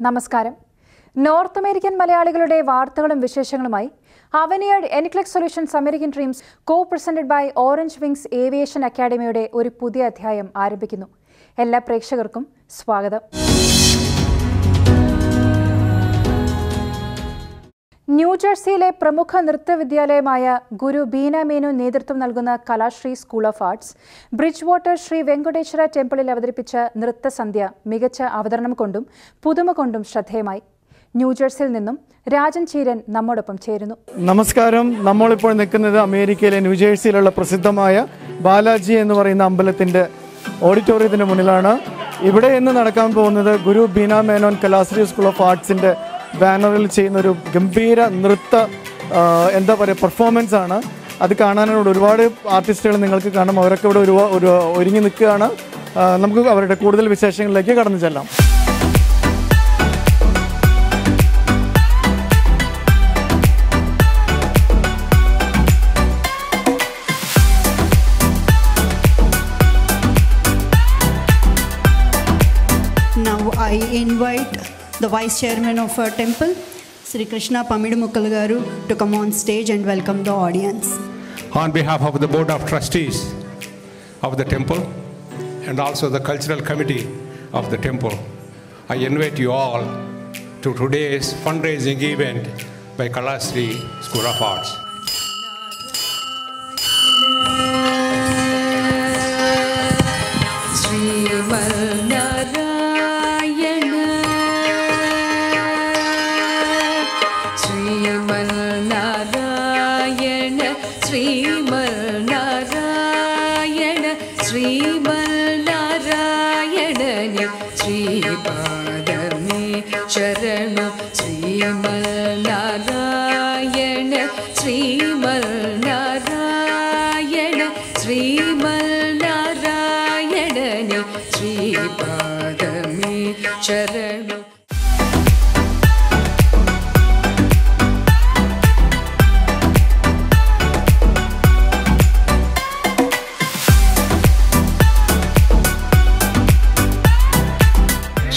നമസ്കാരം. North American മലയാളികളുടെ വാർത്തകളും വിശേഷങ്ങളുമായി അവനിയർഡ് NCLEX solutions American dreams co-presented by Orange Wings Aviation അക്കാഡമിയുടെ ഒരു പുതിയ അധ്യായം ആരംഭിക്കുന്നു. എല്ലാ പ്രേക്ഷകർക്കും സ്വാഗതം. ന്യൂജേഴ്സിയിലെ പ്രമുഖ നൃത്തവിദ്യാലയമായ ഗുരു ബീന മേനോൻ നേതൃത്വം നൽകുന്ന Kalashree school of arts Bridgewater Shri Venkateswara ടെമ്പിളിൽ അവതരിപ്പിച്ച നൃത്തസന്ധ്യ മികച്ച അവതരണം കൊണ്ടും പുതുമ കൊണ്ടും ശ്രദ്ധേയമായി. ന്യൂജേഴ്സിയിൽ നിന്നും രാജൻ ചീരൻ നമ്മോടൊപ്പം ചേരുന്നു. നമസ്കാരം. നമ്മളിപ്പോൾ നിൽക്കുന്നത് അമേരിക്കയിലെ ന്യൂജേഴ്സിയിലുള്ള പ്രസിദ്ധമായ ബാലാജി എന്ന് പറയുന്ന അമ്പലത്തിൻ്റെ ഓഡിറ്റോറിയത്തിൻ്റെ മുന്നിലാണ്. ഇവിടെ ഇന്ന് നടക്കാൻ പോകുന്നത് ഗുരു ബീന മേനോൻ കലാശ്രീ സ്കൂൾ ഓഫ് ആർട്സിൻ്റെ ബാനറിൽ ചെയ്യുന്നൊരു ഗംഭീര നൃത്ത പെർഫോമൻസ് ആണ്. അത് കാണാനുള്ള ഒരുപാട് ആർട്ടിസ്റ്റുകൾ നിങ്ങൾക്ക് കാണാം. അവരൊക്കെ ഇവിടെ ഒരുങ്ങി നിൽക്കുകയാണ്. നമുക്ക് അവരുടെ കൂടുതൽ വിശേഷങ്ങളിലേക്ക് കടന്നു ചെല്ലാം. Now I invite the Vice Chairman of our temple, Sri Krishna Pamidumukkal Garu, to come on stage and welcome the audience. On behalf of the Board of Trustees of the temple and also the Cultural Committee of the temple, I invite you all to today's fundraising event by Kalaashri School of Arts.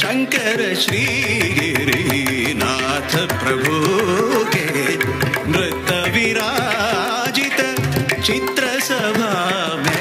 Shankar Shri Girinath प्रभु के नृत्य विराजित चित्र सभा में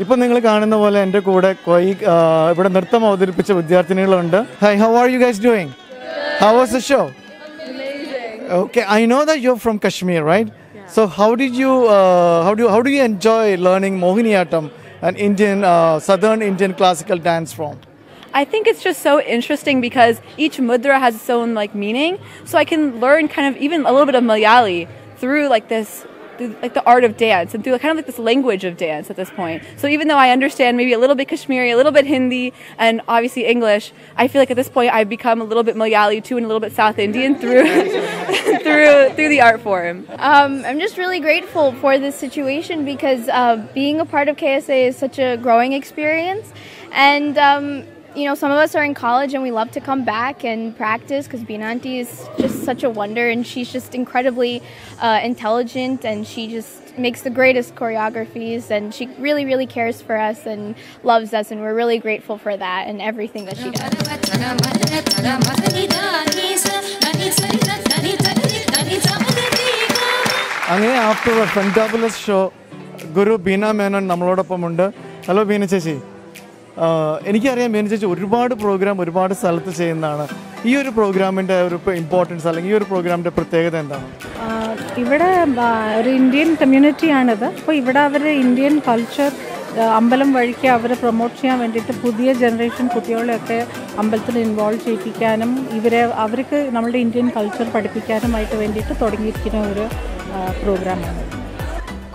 ഇപ്പോൾ നിങ്ങൾ കാണുന്ന പോലെ എൻ്റെ കൂടെ ഇവിടെ നൃത്തം അവതരിപ്പിച്ച വിദ്യാർത്ഥിനികളുണ്ട്. Hi, how are you guys doing? How was the show? Amazing. Okay, I know that you're from Kashmir, right? Yeah. So how do you enjoy learning Mohiniyattam, an Indian southern Indian classical dance form? I think it's just so interesting because each mudra has its own meaning, so I can learn kind of even a little bit of Malayali through the art of dance and through kind of this language of dance at this point. So even though I understand maybe a little bit Kashmiri, a little bit Hindi, and obviously English, I feel like at this point I've become a little bit Malayali too and a little bit South Indian through through the art form. I'm just really grateful for this situation because being a part of KSA is such a growing experience, and you know, some of us are in college and we love to come back and practice because Beena Auntie is just such a wonder, and she's just incredibly intelligent, and she just makes the greatest choreographies, and she really, really cares for us and loves us, and we're really grateful for that and everything that she does. അങ്ങനെ after a fantabulous show, guru Beena Menon നമ്മളോടൊപ്പമുണ്ട്. Hello Beena ചേച്ചി. എനിക്കറിയാം ബീന ചേച്ചി ഒരുപാട് programme ഒരുപാട് സ്ഥലത്ത് ചെയ്യുന്നതാണ്. ഈ ഒരു പ്രോഗ്രാമിൻ്റെ ഒരു ഇമ്പോർട്ടൻസ് അല്ലെങ്കിൽ ഈ ഒരു പ്രോഗ്രാമിൻ്റെ പ്രത്യേകത എന്താണ്? ഇവിടെ ഒരു ഇന്ത്യൻ കമ്മ്യൂണിറ്റിയാണിത്. അപ്പോൾ ഇവിടെ അവർ ഇന്ത്യൻ കൾച്ചർ അമ്പലം വഴിക്ക് അവർ പ്രൊമോട്ട് ചെയ്യാൻ വേണ്ടിയിട്ട് പുതിയ ജനറേഷൻ കുട്ടികളെയൊക്കെ അമ്പലത്തിൽ ഇൻവോൾവ് ചെയ്യിപ്പിക്കാനും അവർക്ക് നമ്മളുടെ ഇന്ത്യൻ കൾച്ചർ പഠിപ്പിക്കാനുമായിട്ട് വേണ്ടിയിട്ട് തുടങ്ങിയിരിക്കുന്ന ഒരു പ്രോഗ്രാമാണ്.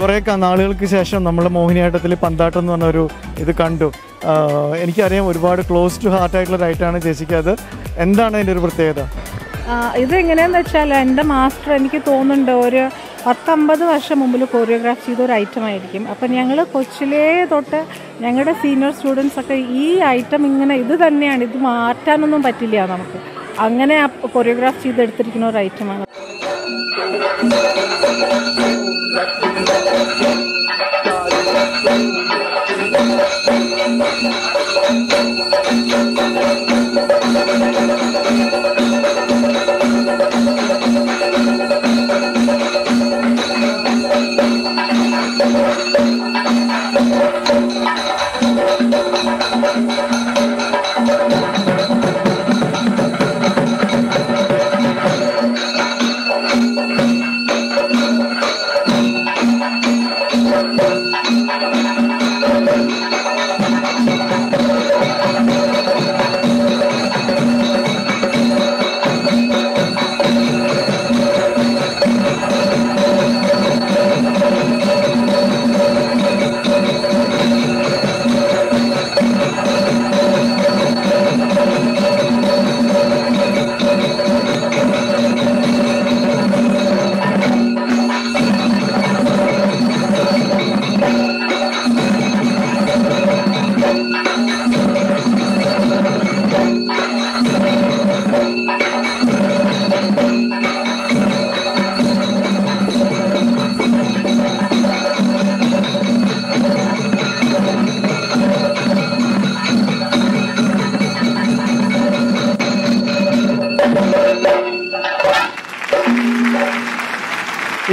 കുറേ നാളുകൾക്ക് ശേഷം നമ്മൾ മോഹിനിയാട്ടത്തിൽ പന്താട്ടം എന്ന് പറഞ്ഞൊരു ഇത് കണ്ടു. എനിക്കറിയാം ഒരുപാട് ക്ലോസ് ടു ഹാർട്ടായിട്ടുള്ള ഐറ്റമാണ് ചേച്ചിക്ക്. അത് എന്താണ് അതിൻ്റെ ഒരു പ്രത്യേകത? ഇതെങ്ങനെയാണെന്ന് വെച്ചാൽ എൻ്റെ മാസ്റ്റർ എനിക്ക് തോന്നുന്നുണ്ട് ഒരു 10-50 വർഷം മുമ്പിൽ കൊറിയോഗ്രാഫ് ചെയ്തൊരു ഐറ്റമായിരിക്കും. അപ്പം ഞങ്ങൾ കൊച്ചിലേ തൊട്ട് ഞങ്ങളുടെ സീനിയർ സ്റ്റുഡൻസൊക്കെ ഈ ഐറ്റം ഇങ്ങനെ ഇത് തന്നെയാണ്, ഇത് മാറ്റാനൊന്നും പറ്റില്ല നമുക്ക്, അങ്ങനെ കൊറിയോഗ്രാഫ് ചെയ്തെടുത്തിരിക്കുന്ന ഒരു ഐറ്റമാണ്.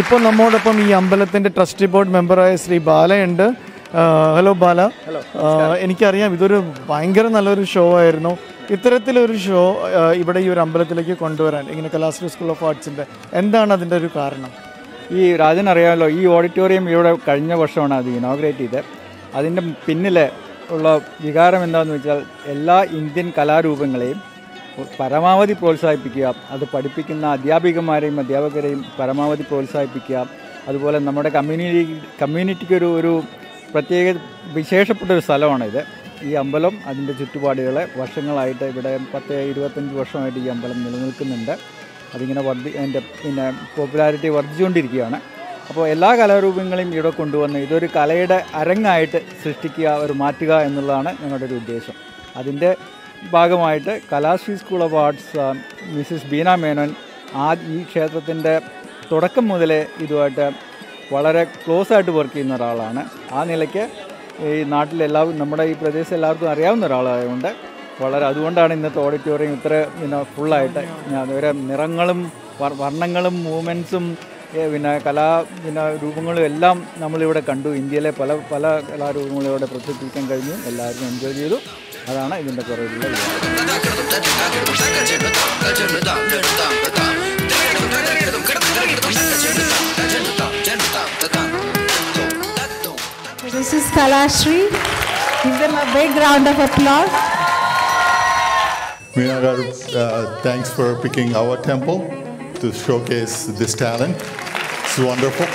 ഇപ്പോൾ നമ്മോടൊപ്പം ഈ അമ്പലത്തിൻ്റെ ട്രസ്റ്റി ബോർഡ് മെമ്പറായ ശ്രീ ബാലയുണ്ട്. ഹലോ ബാല. എനിക്കറിയാം ഇതൊരു ഭയങ്കര നല്ലൊരു ഷോ ആയിരുന്നു. ഇത്തരത്തിലൊരു ഷോ ഇവിടെ ഈ ഒരു അമ്പലത്തിലേക്ക് കൊണ്ടുവരാൻ ഇങ്ങനെ കലാശ്രീ സ്കൂൾ ഓഫ് ആർട്സിൻ്റെ എന്താണ് അതിൻ്റെ ഒരു കാരണം? ഈ രാജൻ അറിയാമല്ലോ, ഈ ഓഡിറ്റോറിയം ഇവിടെ കഴിഞ്ഞ വർഷമാണ് അത് ഇനോഗ്രേറ്റ് ചെയ്തത്. അതിൻ്റെ പിന്നിലെ ഉള്ള വികാരം എന്താണെന്ന് വെച്ചാൽ എല്ലാ ഇന്ത്യൻ കലാരൂപങ്ങളെയും പരമാവധി പ്രോത്സാഹിപ്പിക്കുക, അത് പഠിപ്പിക്കുന്ന അധ്യാപികമാരെയും അധ്യാപകരെയും പരമാവധി പ്രോത്സാഹിപ്പിക്കുക. അതുപോലെ നമ്മുടെ കമ്മ്യൂണിറ്റിക്കൊരു ഒരു പ്രത്യേക വിശേഷപ്പെട്ടൊരു സ്ഥലമാണിത്. ഈ അമ്പലം അതിൻ്റെ ചുറ്റുപാടുകളെ വർഷങ്ങളായിട്ട് ഇവിടെ 10-25 വർഷമായിട്ട് ഈ അമ്പലം നിലനിൽക്കുന്നുണ്ട്. അതിങ്ങനെ അതിൻ്റെ പോപ്പുലാരിറ്റി വർദ്ധിച്ചുകൊണ്ടിരിക്കുകയാണ്. അപ്പോൾ എല്ലാ കലാരൂപങ്ങളെയും ഇവിടെ കൊണ്ടുവന്ന് ഇതൊരു കലയുടെ അരങ്ങായിട്ട് സൃഷ്ടിക്കുക, ഒരു മാറ്റുക എന്നുള്ളതാണ് ഞങ്ങളുടെ ഒരു ഉദ്ദേശം. അതിൻ്റെ ഭാഗമായിട്ട് Kalasree school of arts Mrs Beena Menon ഈ ക്ഷേത്രത്തിൻ്റെ തുടക്കം മുതലേ ഇതുമായിട്ട് വളരെ ക്ലോസ് ആയിട്ട് വർക്ക് ചെയ്യുന്ന ഒരാളാണ്. ആ നിലയ്ക്ക് ഈ നാട്ടിലെല്ലാവരും നമ്മുടെ ഈ പ്രദേശം എല്ലാവർക്കും അറിയാവുന്ന ഒരാളായതുകൊണ്ട് അതുകൊണ്ടാണ് ഇന്നത്തെ ഓഡിറ്റോറിയം ഇത്ര ഫുള്ളായിട്ട് അതുവരെ നിറങ്ങളും വർണ്ണങ്ങളും മൂവ്മെൻറ്റ്സും രൂപങ്ങളും എല്ലാം നമ്മളിവിടെ കണ്ടു. ഇന്ത്യയിലെ പല കലാരൂപങ്ങളും ഇവിടെ പ്രദർശിപ്പിക്കാൻ കഴിഞ്ഞു. എല്ലാവരും എൻജോയ് ചെയ്തു. അതാണ് ഇതിൻ്റെ കുറവിലുള്ള This is Kalashri. Give them a big round of applause. Meena Garu, thanks for picking our temple to showcase this talent. It's wonderful.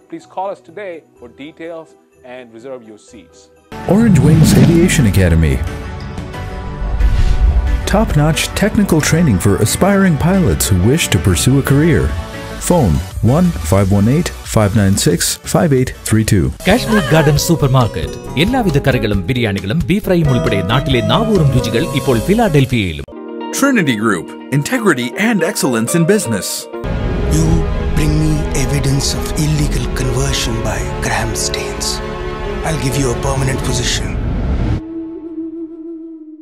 Please call us today for details and reserve your seats. Orange Wings Aviation Academy. Top-notch technical training for aspiring pilots who wish to pursue a career. Phone 1-518-596-5832. Kashmir Garden Supermarket. എല്ലാവിധ കറികളും ബിരിയാണികളും beef ഫ്രൈയും ഉൾപ്പെടെ നാട്ടിലെ നാവൂറും രുചികൾ ഇപ്പോൾ ഫിലാഡൽഫിയയിലും. Trinity Group. Integrity and excellence in business. You bring me a evidence of illegal conversion by Graham Staines. I'll give you a permanent position.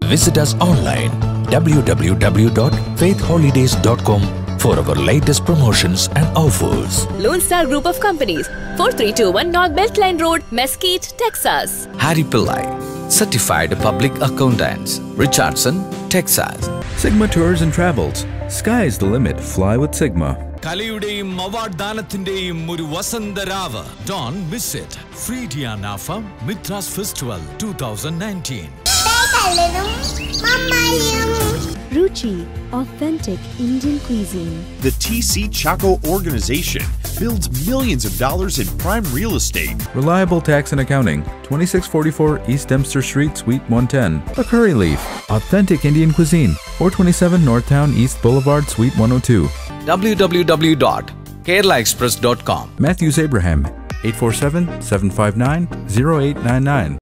Visit us online www.faithholidays.com for our latest promotions and offers. Lone Star Group of Companies, 4321 North Beltline Road, Mesquite, Texas. Harry Pillai, Certified Public Accountants, Richardson, Texas. Sigma Tours and Travels. Sky's the limit. Fly with Sigma. കലയുടെയും award ദാനത്തിന്റെയും ഒരു വസന്തരാവ്. Don't miss it. Free Nafa Mithras Festival 2019. Ruchi, authentic Indian cuisine. The TC Chaco organization builds millions of dollars in prime real estate. Reliable Tax and Accounting. 2644 East Dempster Street, Suite 110. A Curry Leaf. Authentic Indian cuisine. 427 Northtown East Boulevard, Suite 102. www.keralaexpress.com. Matthews Abraham. 847-759-0899.